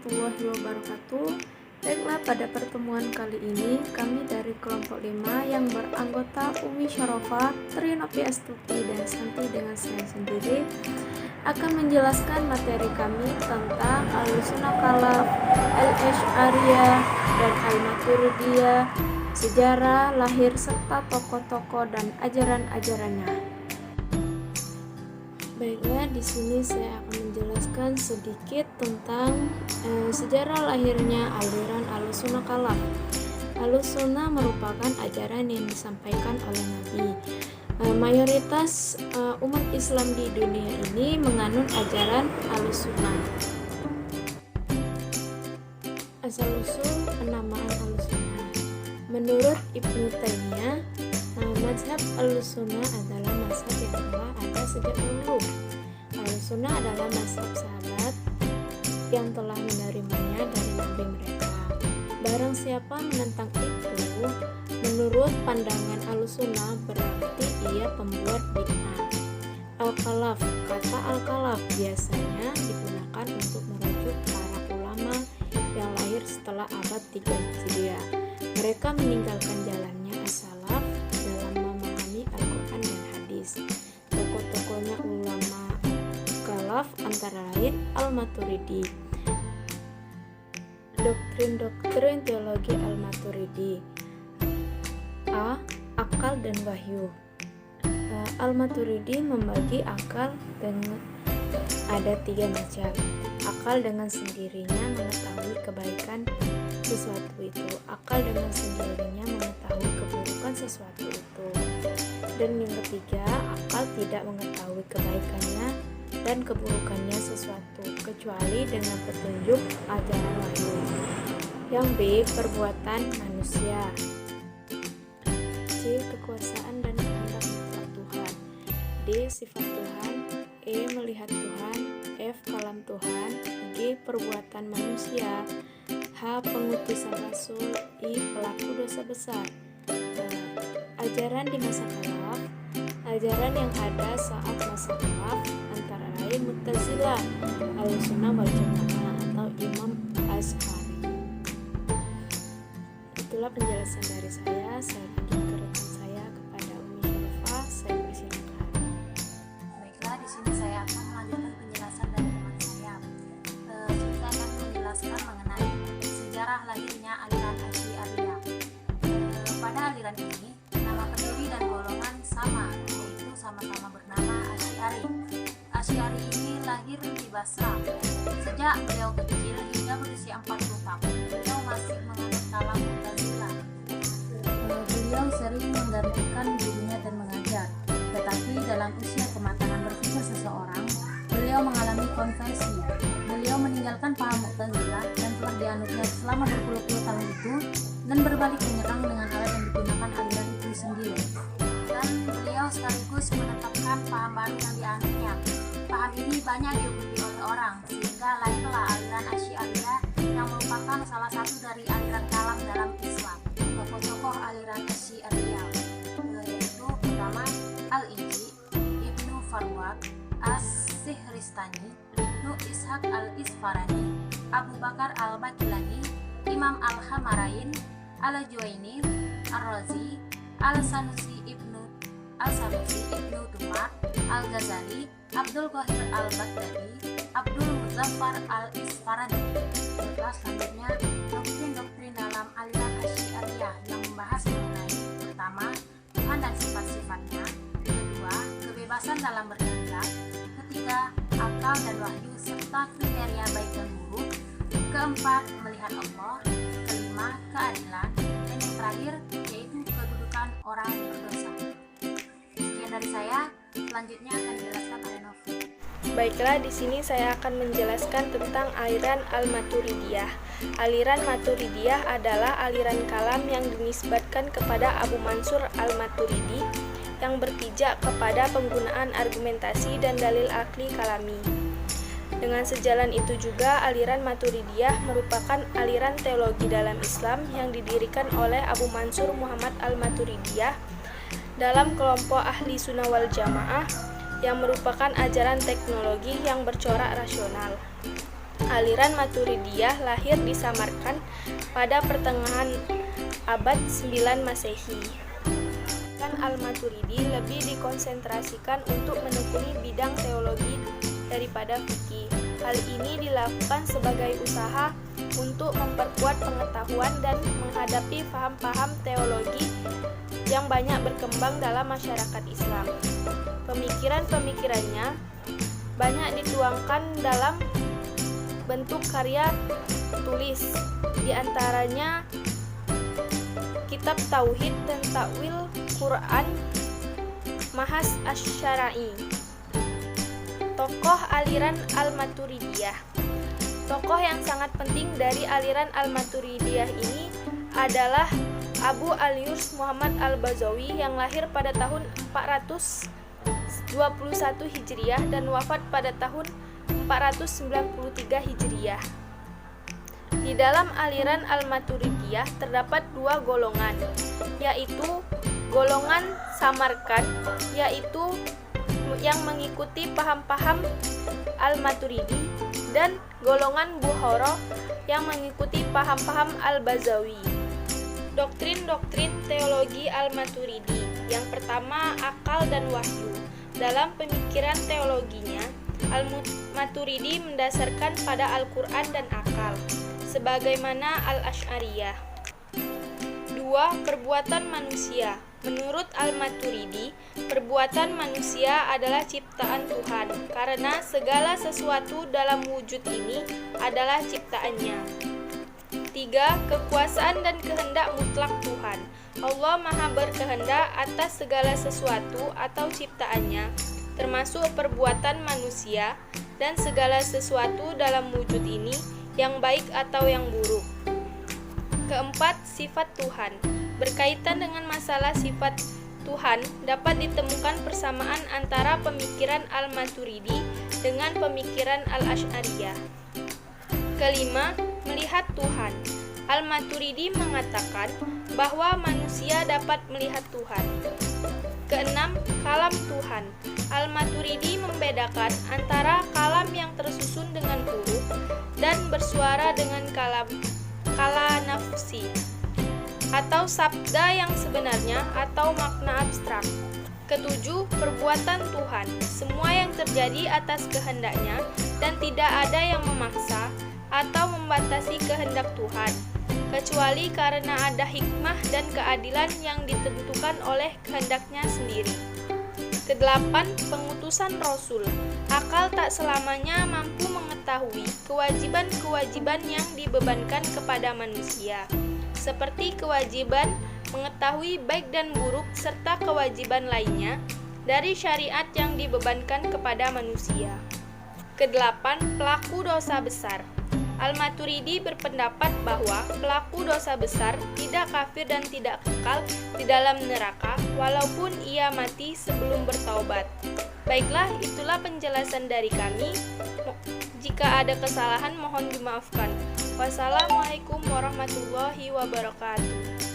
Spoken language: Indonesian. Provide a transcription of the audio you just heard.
warahmatullahi wabarakatuh. Baiklah, pada pertemuan kali ini kami dari kelompok 5 yang beranggota Umi Syarofah, Trinopi Astuti, dan Santi dengan saya sendiri akan menjelaskan materi kami tentang Ahlussunnah Khalaf, Al-Asy'ariyah, dan Al-Maturidiyah, sejarah, lahir, serta tokoh-tokoh dan ajaran-ajarannya. Baiklah, di sini saya akan menjelaskan sedikit tentang sejarah lahirnya aliran Ahlussunnah Khalaf. Ahlussunnah merupakan ajaran yang disampaikan oleh Nabi. Mayoritas umat Islam di dunia ini menganut ajaran Ahlussunnah. Asal-usul penamaan Ahlussunnah. Menurut Ibnu Taimiyah, mazhab Ahlussunnah adalah mazhab yang telah ada sejak dahulu. Ahlussunnah adalah mazhab sahabat yang telah menerimanya dari nabi mereka. Barang siapa menentang itu, menurut pandangan Ahlussunnah berarti ia pembuat bid'ah. Al-Khalaf, kata Al-Khalaf biasanya digunakan untuk merujuk para ulama yang lahir setelah abad 3 Hijriah. Mereka meninggalkan jalannya as-salaf dalam memahami Al-Quran dan hadis. Tokoh-tokohnya ulama Khalaf antara lain Al-Maturidi. Doktrin teologi Al-Maturidi: A. Akal dan wahyu. Al-Maturidi membagi akal dengan ada 3 macam. Akal dengan sendirinya mengetahui kebaikan sesuatu itu, akal dengan sendirinya mengetahui keburukan sesuatu itu, dan yang ketiga, akal tidak mengetahui kebaikannya dan keburukannya sesuatu kecuali dengan petunjuk ajaran wahyu. Yang B, perbuatan manusia. C, kekuasaan dan kehendak mutlak Tuhan. D, sifat Tuhan. E, melihat Tuhan. F, kalam Tuhan. G, perbuatan manusia. H, pengutusan rasul. I, pelaku dosa besar. Ajaran di masa Khalaf. Ajaran yang ada saat masa Khalaf antara lain Mu'tazilah, Ahlussunnah wal Jamaah atau Imam Asy'ari. Itulah penjelasan dari saya. Saya lanjut ke rekan saya kepada Umi Syarofah. Saya persilakan. Baiklah, di sini saya akan melanjutkan penjelasan dari teman saya. Kita akan menjelaskan mengenai sejarah lahirnya aliran Asy'ariyah. Pada aliran ini, nama pendiri dan golongan sama, yaitu sama-sama bernama Asy'ari. Asy'ari ini lahir di Basra. Sejak beliau kecil hingga berusia 40 tahun, beliau masih menganut kalam Mu'tazilah. Beliau sering menggantikan gurunya dan mengajar. Tetapi dalam usia kematangan berpikir seseorang, beliau mengalami konversi. Beliau meninggalkan paham Mu'tazilah dan telah dianutnya selama berpuluh-puluh tahun itu, dan berbalik menyerang dengan alat yang digunakan aliran itu sendiri. Dan beliau sekaligus menetapkan paham baru yang dianutnya. Paham ini banyak diikuti oleh orang, sehingga lahirlah aliran Asy'ariyah yang merupakan salah satu dari aliran kalam dalam Islam. Tokoh-tokoh aliran Asy'ariyah yaitu pertama Al-Ijli, Ibnu Farwaq, As-Sihristani, Ibnu Ishaq Al-Isfarani, Abu Bakar Al-Bakilani, Imam Al-Hamarain, Al-Juwaini, Ar-Razi, Al-Sanusi Ibnu Dumar, Al-Ghazali, Abdul Qahir Al-Baghdadi, Abdul Muzaffar Al-Isfarani. Selanjutnya, doktrin-doktrin dalam aliran Asy'ariyah yang membahas mengenai pertama, Tuhan dan sifat-sifatnya, kedua, kebebasan dalam berkehendak, ketiga, akal dan wahyu serta kriteria baik dan buruk, keempat, melihat Allah, kelima, keadilan, dan yang terakhir yaitu kedudukan orang berdosa. Sekian dari saya, selanjutnya akan dijelaskan oleh Novi. Baiklah, di sini saya akan menjelaskan tentang aliran Al-Maturidiyah. Aliran Maturidiyah adalah aliran kalam yang dinisbatkan kepada Abu Mansur Al-Maturidi yang berpijak kepada penggunaan argumentasi dan dalil akli kalami. Dengan sejalan itu juga, aliran Maturidiyah merupakan aliran teologi dalam Islam yang didirikan oleh Abu Mansur Muhammad Al-Maturidiyah dalam kelompok Ahli Sunnah wal Jamaah yang merupakan ajaran teknologi yang bercorak rasional. Aliran Maturidiyah lahir di Samarkand pada pertengahan abad 9 Masehi. Al-Maturidi lebih dikonsentrasikan untuk menekuni bidang teologi daripada fikih. Hal ini dilakukan sebagai usaha untuk memperkuat pengetahuan dan menghadapi paham-paham teologi yang banyak berkembang dalam masyarakat Islam. Pemikiran-pemikirannya banyak dituangkan dalam bentuk karya tulis, di antaranya kitab Tauhid dan Takwil Quran Mahas Asy-Syara'i. Tokoh aliran Al-Maturidiyah. Tokoh yang sangat penting dari aliran Al-Maturidiyah ini adalah Abu Alyus Muhammad Al-Bazawi yang lahir pada tahun 421 Hijriah dan wafat pada tahun 493 Hijriah. Di dalam aliran Al-Maturidiyah terdapat dua golongan, yaitu golongan Samarkand, yaitu yang mengikuti paham-paham Al-Maturidi, dan golongan Bukhara yang mengikuti paham-paham Al-Bazawi. Doktrin-doktrin teologi Al-Maturidi. Yang pertama, akal dan wahyu. Dalam pemikiran teologinya, Al-Maturidi mendasarkan pada Al-Quran dan akal, sebagaimana Al-Asy'ariyah. 2. Perbuatan manusia. Menurut Al-Maturidi, perbuatan manusia adalah ciptaan Tuhan, karena segala sesuatu dalam wujud ini adalah ciptaannya. 3. Kekuasaan dan kehendak mutlak Tuhan. Allah Maha berkehendak atas segala sesuatu atau ciptaannya, termasuk perbuatan manusia dan segala sesuatu dalam wujud ini, yang baik atau yang buruk. Keempat, sifat Tuhan. Berkaitan dengan masalah sifat Tuhan, dapat ditemukan persamaan antara pemikiran Al-Maturidi dengan pemikiran Al-Asy'ariyah. Kelima, melihat Tuhan. Al-Maturidi mengatakan bahwa manusia dapat melihat Tuhan. Keenam, kalam Tuhan. Al-Maturidi membedakan antara kalam yang tersusun dengan huruf dan bersuara dengan kala nafsi, atau sabda yang sebenarnya atau makna abstrak. Ketujuh, perbuatan Tuhan. Semua yang terjadi atas kehendaknya dan tidak ada yang memaksa atau membatasi kehendak Tuhan, kecuali karena ada hikmah dan keadilan yang ditentukan oleh kehendaknya sendiri. Kedelapan, pengutusan Rasul. Akal tak selamanya mampu mengetahui kewajiban-kewajiban yang dibebankan kepada manusia, seperti kewajiban mengetahui baik dan buruk serta kewajiban lainnya dari syariat yang dibebankan kepada manusia. Kedelapan, pelaku dosa besar. Al-Maturidi berpendapat bahwa pelaku dosa besar tidak kafir dan tidak kekal di dalam neraka walaupun ia mati sebelum bertaubat. Baiklah, itulah penjelasan dari kami. Jika ada kesalahan mohon dimaafkan. Wassalamualaikum warahmatullahi wabarakatuh.